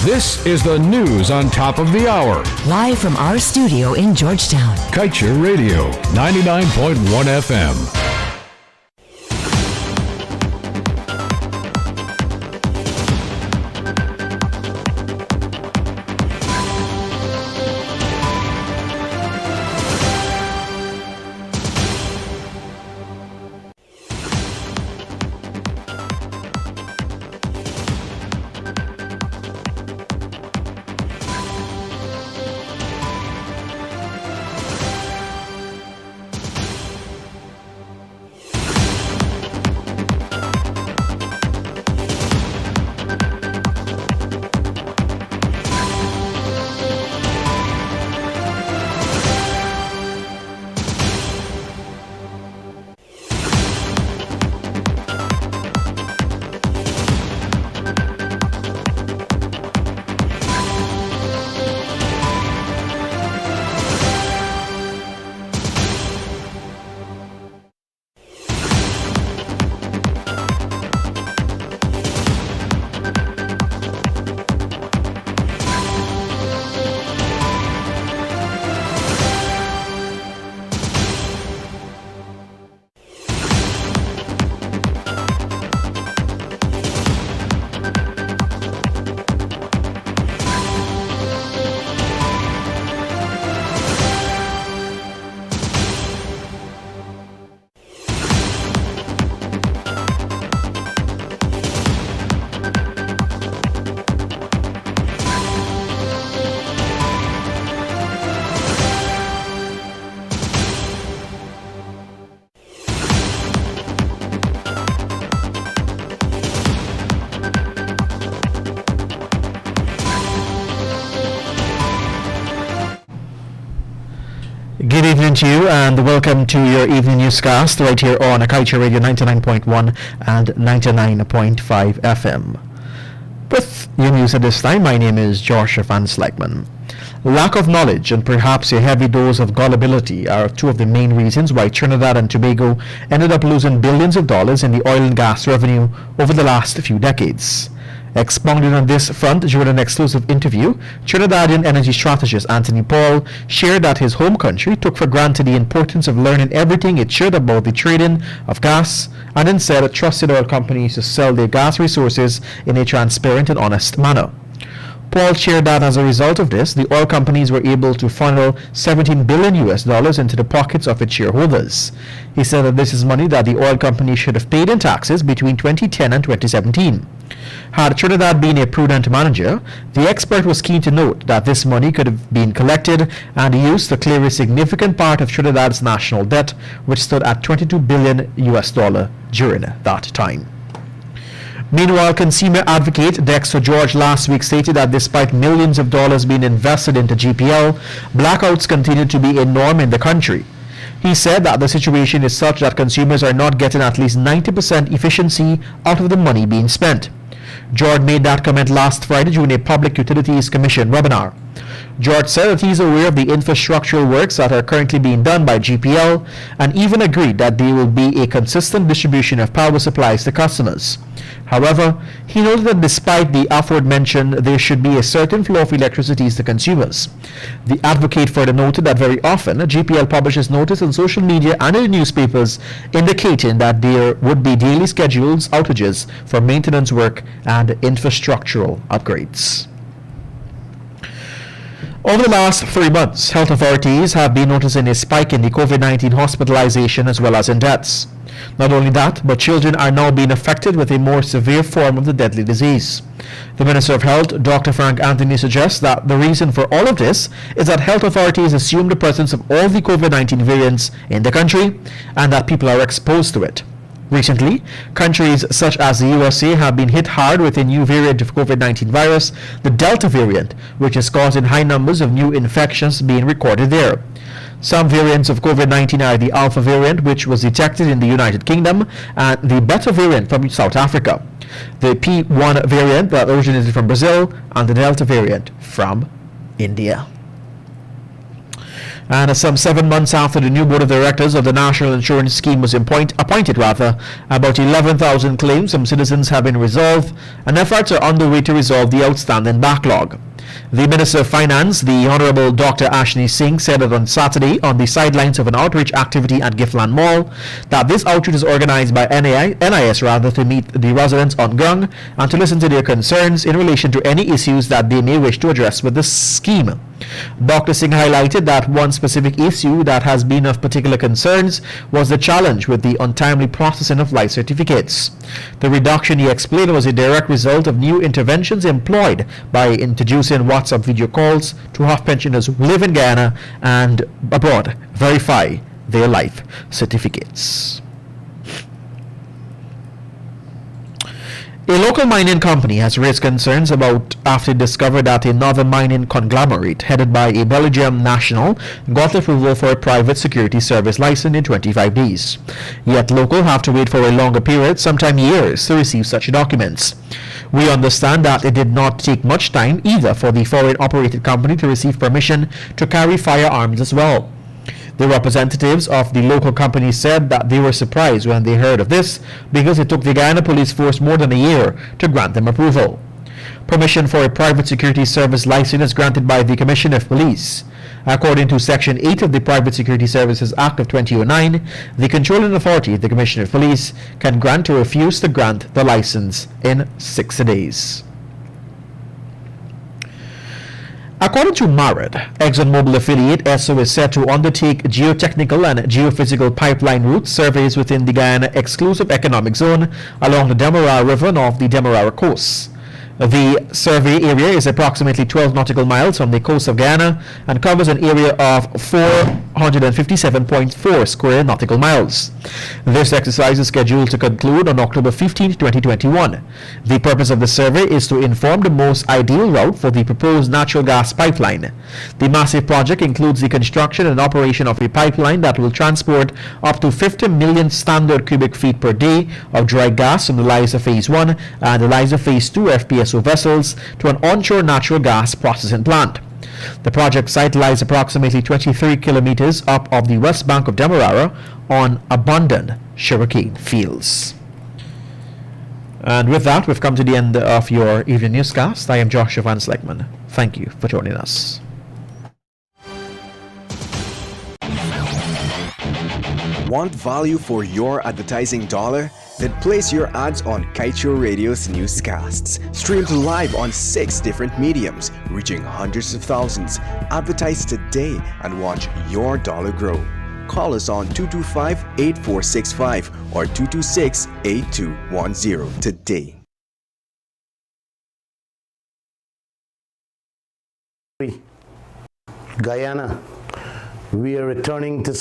This is the news on top of the hour. Live from our studio in Georgetown. Kaieteur Radio, 99.1 FM. Good evening to you and welcome to your evening newscast right here on Kaieteur Radio 99.1 and 99.5 FM. With your news at this time, my name is Joshua Van Slegman. Lack of knowledge and perhaps a heavy dose of gullibility are two of the main reasons why Trinidad and Tobago ended up losing billions of dollars in the oil and gas revenue over the last few decades. Expounding on this front during an exclusive interview, Trinidadian energy strategist Anthony Paul shared that his home country took for granted the importance of learning everything it should about the trading of gas and instead trusted oil companies to sell their gas resources in a transparent and honest manner. Paul shared that as a result of this, the oil companies were able to funnel $17 billion into the pockets of its shareholders. He said that this is money that the oil companies should have paid in taxes between 2010 and 2017. Had Trinidad been a prudent manager, the expert was keen to note that this money could have been collected and used to clear a significant part of Trinidad's national debt, which stood at $22 billion during that time. Meanwhile, consumer advocate Dexter George last week stated that despite millions of dollars being invested into GPL, blackouts continue to be a norm in the country. He said that the situation is such that consumers are not getting at least 90% efficiency out of the money being spent. George made that comment last Friday during a Public Utilities Commission webinar. George said that he is aware of the infrastructural works that are currently being done by GPL and even agreed that there will be a consistent distribution of power supplies to customers. However, he noted that despite the aforementioned, there should be a certain flow of electricity to consumers. The advocate further noted that very often GPL publishes notice on social media and in newspapers indicating that there would be daily scheduled outages for maintenance work and infrastructural upgrades. Over the last 3 months, health authorities have been noticing a spike in the COVID-19 hospitalization as well as in deaths. Not only that, but children are now being affected with a more severe form of the deadly disease. The Minister of Health, Dr. Frank Anthony, suggests that the reason for all of this is that health authorities assume the presence of all the COVID-19 variants in the country and that people are exposed to it. Recently, countries such as the USA have been hit hard with a new variant of COVID-19 virus, the Delta variant, which is causing high numbers of new infections being recorded there. Some variants of COVID-19 are the Alpha variant, which was detected in the United Kingdom, and the Beta variant from South Africa, the P1 variant that originated from Brazil, and the Delta variant from India. And some 7 months after the new board of directors of the National Insurance Scheme was appointed, about 11,000 claims from citizens have been resolved, and efforts are underway to resolve the outstanding backlog. The Minister of Finance, the Honourable Dr. Ashni Singh, said it on Saturday on the sidelines of an outreach activity at Giftland Mall that this outreach is organised by NIS to meet the residents on ground and to listen to their concerns in relation to any issues that they may wish to address with the scheme. Dr. Singh highlighted that one specific issue that has been of particular concerns was the challenge with the untimely processing of life certificates. The reduction, he explained, was a direct result of new interventions employed by introducing WhatsApp video calls to have pensioners who live in Guyana and abroad verify their life certificates. A local mining company has raised concerns after it discovered that another mining conglomerate headed by a Belgian national got approval for a private security service license in 25 days. Yet local have to wait for a longer period, sometimes years, to receive such documents. We understand that it did not take much time either for the foreign operated company to receive permission to carry firearms as well. The representatives of the local company said that they were surprised when they heard of this because it took the Guyana Police Force more than a year to grant them approval. Permission for a private security service license is granted by the Commissioner of Police. According to Section 8 of the Private Security Services Act of 2009, the controlling authority, the Commissioner of Police, can grant or refuse to grant the license in 60 days. According to MARAD, ExxonMobil affiliate ESSO is set to undertake geotechnical and geophysical pipeline route surveys within the Guyana Exclusive Economic Zone along the Demerara River and off the Demerara coast. The survey area is approximately 12 nautical miles from the coast of Guyana and covers an area of 457.4 square nautical miles. This exercise is scheduled to conclude on October 15, 2021. The purpose of the survey is to inform the most ideal route for the proposed natural gas pipeline. The massive project includes the construction and operation of a pipeline that will transport up to 50 million standard cubic feet per day of dry gas from the Liza Phase 1 and the Liza Phase 2 FPSO vessels to an onshore natural gas processing plant. The project site lies approximately 23 kilometers up of the west bank of Demerara on abundant sugarcane fields. And with that, we've come to the end of your evening newscast. I am Joshua Van Sleckman. Thank you for joining us. Want value for your advertising dollar? Then place your ads on Kaieteur Radio's newscasts. Streamed live on 6 different mediums, reaching hundreds of thousands. Advertise today and watch your dollar grow. Call us on 225-8465 or 226-8210 today. Guyana, we are returning to